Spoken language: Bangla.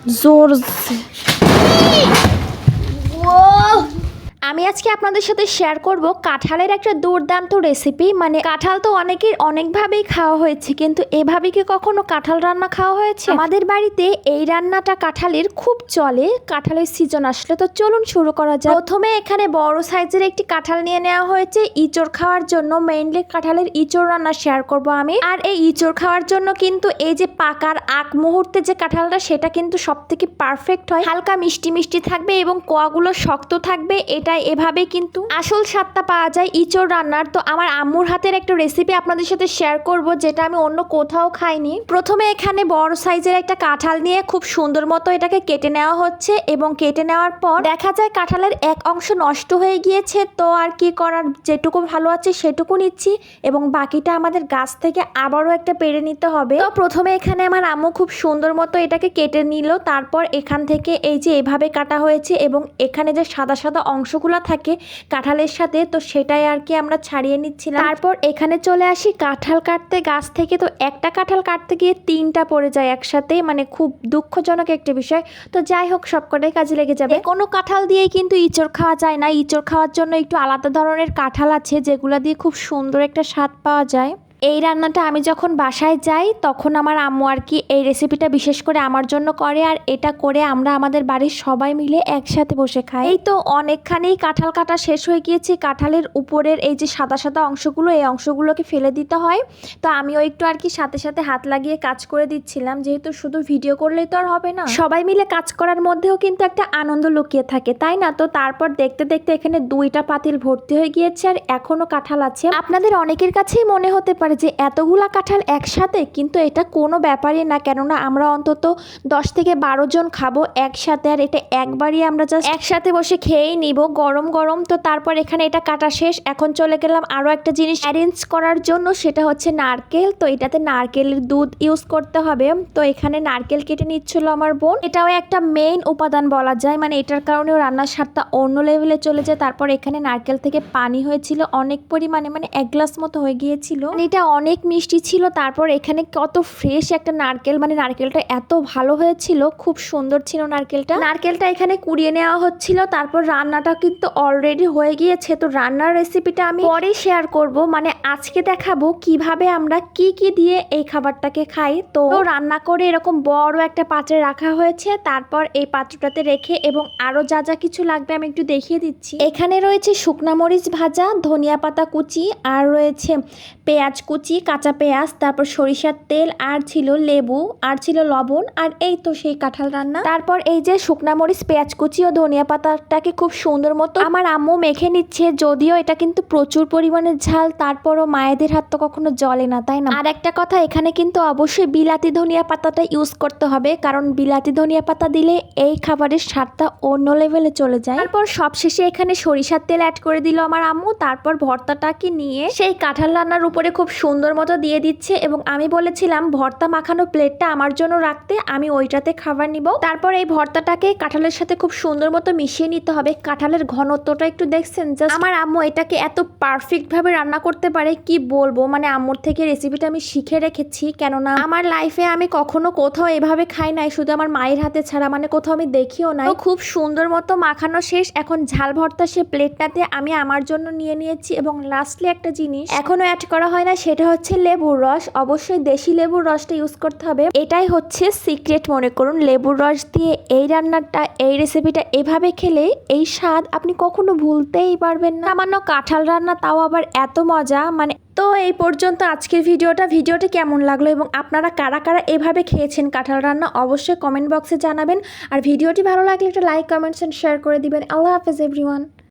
जोर से আমি আজকে আপনাদের সাথে শেয়ার করব কাঁঠালের একটা দুর্দান্ত রেসিপি। মানে কাঁঠাল তো অনেকের অনেকভাবেই খাওয়া হয়েছে, কিন্তু এভাবে কি কখনো কাঁঠাল রান্না খাওয়া হয়েছে? আমাদের বাড়িতে এই রান্নাটা কাঁঠালের খুব চলে, কাঁঠালের সিজন আসলে। তো চলুন শুরু করা যাক। প্রথমে এখানে বড় সাইজের একটি কাঁঠাল নিয়ে নেওয়া হয়েছে ইঁচড় খাওয়ার জন্য। মেইনলি কাঁঠালের ইঁচড় রান্না শেয়ার করব আমি। আর এই ইঁচড় খাওয়ার জন্য কিন্তু এই যে পাকার আগ মুহূর্তে যে কাঁঠালটা, সেটা কিন্তু সব থেকে পারফেক্ট হয়। হালকা মিষ্টি মিষ্টি থাকবে এবং কোয়াগুলো শক্ত থাকবে। এটা এভাবে কিন্তু আসল স্বাদটা পাওয়া যায় ইঁচড় রান্নার। তো আমার আম্মুর হাতের একটা রেসিপি আপনাদের সাথে শেয়ার করব, যেটা আমি অন্য কোথাও খাইনি। প্রথমে এখানে বড় সাইজের একটা কাঁঠাল নিয়ে খুব সুন্দর মতো এটাকে কেটে নেওয়া হচ্ছে, এবং কেটে নেওয়ার পর দেখা যায় কাঁঠালের এক অংশ নষ্ট হয়ে গিয়েছে। তো আর কি করার, যেটুকু ভালো আছে সেটুকু নিচ্ছি, এবং বাকিটা আমাদের গাছ থেকে আবারও একটা পেড়ে নিতে হবে। তো প্রথমে এখানে আমার আম্মু খুব সুন্দর মতো এটাকে কেটে নিল। তারপর এখান থেকে এই যে এভাবে কাটা হয়েছে, এবং এখানে যে সাদা সাদা অংশগুলো থাকে কাঁঠালের সাথে, তো সেটাই আর কি আমরা ছাড়িয়ে নিচ্ছিলাম। তারপর এখানে চলে আসি কাঁঠাল কাটতে গাছ থেকে। তো একটা কাঁঠাল কাটতে গিয়ে 3টা পড়ে যায় একসাথে, মানে খুব দুঃখজনক একটা বিষয়। তো যাই হোক, সবকটাই কাজে লেগে যাবে। কোনো কাঁঠাল দিয়েই কিন্তু ইঁচড় খাওয়া যায় না। ইঁচড় খাওয়ার জন্য একটু আলাদা ধরনের কাঁঠাল আছে, যেগুলো দিয়ে খুব সুন্দর একটা স্বাদ পাওয়া যায়। এই রান্নাটা আমি যখন বাসায় যাই তখন আমার আম্মু আর কি এই রেসিপিটা বিশেষ করে আমার জন্য করে, আর এটা করে আমরা আমাদের বাড়ির সবাই মিলে একসাথে বসে খাই। এই তো অনেকখানি কাঁঠাল কাটা শেষ হয়ে গিয়েছে। কাঁঠালের উপরের এই যে সাদা সাদা অংশগুলো, এই অংশগুলোকে ফেলে দিতে হয়। তো আমিও একটু আর কি সাথে সাথে হাত লাগিয়ে কাজ করে দিচ্ছিলাম, যেহেতু শুধু ভিডিও করলেই তো আর হবে না, সবাই মিলে কাজ করার মধ্যেও কিন্তু একটা আনন্দ লুকিয়ে থাকে, তাই না? তো তারপর দেখতে দেখতে এখানে 2টা পাতিল ভর্তি হয়ে গিয়েছে, আর এখনো কাঁঠাল আছে। আপনাদের অনেকের কাছেই মনে হতে পারে যে এতগুলা কাঁঠাল একসাথে, কিন্তু এটা কোনো ব্যাপারই না। কেননা আমরা অন্তত 10 থেকে 12 জন খাবো একসাথে, আর এটা একবারই আমরা জাস্ট একসাথে বসে খেয়েই নিব গরম গরম। তো তারপর এখানে এটা কাটা শেষ। এখন চলে গেলাম আরও একটা জিনিস অ্যারেঞ্জ করার জন্য, সেটা হচ্ছে নারকেল। তো এটাতে নারকেলের দুধ ইউজ করতে হবে। তো এখানে নারকেল কেটে নিচ্ছিল আমার বোন। এটাও একটা মেইন উপাদান বলা যায়, মানে এটার কারণেও রান্নার স্বাদটা অন্য লেভেলে চলে যায়। তারপর এখানে নারকেল থেকে পানি হয়েছিল অনেক পরিমাণে, মানে 1 গ্লাস মতো হয়ে গিয়েছিল। এটা অনেক মিষ্টি ছিল। তারপর এখানে কত ফ্রেশ একটা নারকেল, মানে নারকেলটা এত ভালো হয়েছিল, খুব সুন্দর ছিল নারকেলটা এখানে কুড়িয়ে নেওয়া হচ্ছিল। তারপর রান্নাটা কিন্তু অলরেডি হয়ে গিয়েছে। তো রান্নার রেসিপিটা আমি পরে শেয়ার করব, মানে আজকে দেখাবো কিভাবে আমরা কি কি দিয়ে এই খাবারটাকে খাই। তো রান্না করে এরকম বড় একটা পাত্রে রাখা হয়েছে। তারপর এই পাত্রটাতে রেখে, এবং আরো যা যা কিছু লাগবে আমি একটু দেখিয়ে দিচ্ছি। এখানে রয়েছে শুকনা মরিচ ভাজা, ধনিয়া পাতা কুচি, আর রয়েছে পেঁয়াজ কুচি, কাঁচা পেঁয়াজ, তারপর সরিষার তেল, আর ছিল লেবু, আর ছিল লবণ, আর এই তো সেই কাঁঠাল রান্না। তারপর এই যে শুকনা মরিচ, পেঁয়াজ কুচি ও ধনিয়া পাতাটাকে খুব সুন্দর মতো আমার আম্মু মেখে নিচ্ছে। যদিও এটা কিন্তু প্রচুর পরিমাণে ঝাল, তারপরও মায়েদের হাত তো কখনো জ্বলে না, তাই না? আর একটা কথা, এখানে কিন্তু অবশ্যই বিলাতি ধনিয়া পাতাটা ইউজ করতে হবে, কারণ বিলাতি ধনিয়া পাতা দিলে এই খাবারের স্বাদটা অন্য লেভেলে চলে যায়। তারপর সবশেষে এখানে সরিষার তেল অ্যাড করে দিল আমার আম্মু। তারপর ভর্তাটাকে নিয়ে সেই কাঁঠাল রান্নার উপরে খুব সুন্দর মতো দিয়ে দিচ্ছে, এবং আমি বলেছিলাম ভর্তা মাখানো প্লেটটা আমার জন্য রাখতে, আমি ওইটাতে খাবার নিব। তারপর এই ভর্তাটাকে কাঁঠালের সাথে খুব সুন্দর মতো মিশিয়ে নিতে হবে। কাঁঠালের ঘনত্বটা একটু দেখছেন, জাস্ট আমার আম্মু এটাকে এত পারফেক্ট ভাবে রান্না করতে পারে, কি বলবো। মানে আম্মুর থেকে রেসিপিটা আমি শিখে রেখেছি, কেননা আমার লাইফে আমি কখনো কোথাও এভাবে খাই নাই, শুধু আমার মায়ের হাতে ছাড়া, মানে কোথাও আমি দেখিও নাই। তো খুব সুন্দর মতো মাখানো শেষ। এখন ঝাল ভর্তা সে প্লেটটাতে আমি আমার জন্য নিয়ে নিয়েছি, এবং লাস্টলি একটা জিনিস এখনো অ্যাড করা হয় না, সেটা হচ্ছে লেবুর রস। অবশ্যই দেশি লেবুর রসটা ইউজ করতে হবে, এটাই হচ্ছে সিক্রেট মনে করুন। লেবুর রস দিয়ে এই রান্নাটা, এই রেসিপিটা এভাবে খেলে এই স্বাদ আপনি কখনো ভুলতেই পারবেন না। সামান্য কাঁঠাল রান্না, তাও আবার এত মজা। মানে তো এই পর্যন্ত আজকের ভিডিওটা কেমন লাগলো, এবং আপনারা কারা কারা এভাবে খেয়েছেন কাঁঠাল রান্না, অবশ্যই কমেন্ট বক্সে জানাবেন। আর ভিডিওটি ভালো লাগলে একটা লাইক, কমেন্টস এন্ড শেয়ার করে দিবেন। আল্লাহ হাফেজ এভরিওয়ান।